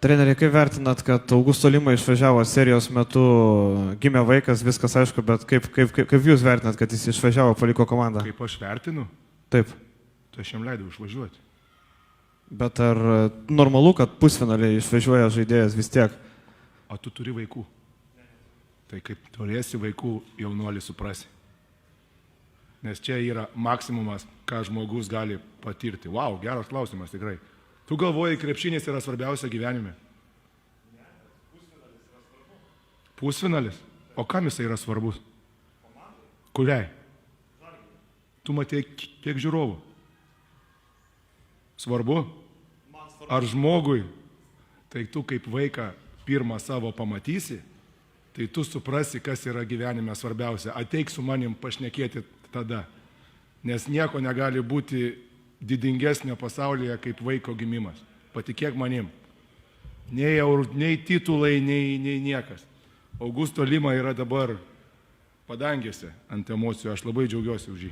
Treneri, kaip vertinat, kad Augusto Lima išvažiavo serijos metu, gimė vaikas, viskas aišku, bet kaip jūs vertinat, kad jis išvažiavo, paliko komandą? Kaip aš vertinu, Taip. tai aš jam leidau išvažiuoti. Bet ar normalu, kad pusfinaliai išvažiuoja žaidėjas vis tiek? O tu turi vaikų. Tai kaip turėsi vaikų, jaunuolį suprasi. Nes čia yra maksimumas, ką žmogus gali patirti. Vau, geras klausimas tikrai. Tu galvoji, krepšinis yra svarbiausia gyvenime? Pusfinalis? O kam jisai yra svarbus? Kuriai? Tu matei kiek žiūrovų? Svarbu? Ar žmogui? Tai tu kaip vaiką pirmą savo pamatysi, tai tu suprasi, kas yra gyvenime svarbiausia. Ateik su manim pašnekėti tada. Nes nieko negali būti didingesnio pasaulyje kaip vaiko gimimas. Patikėk manim. Nei titulai, nei niekas. Augusto Lima yra dabar padangėse ant emocijų. Aš labai džiaugiuosi už jį.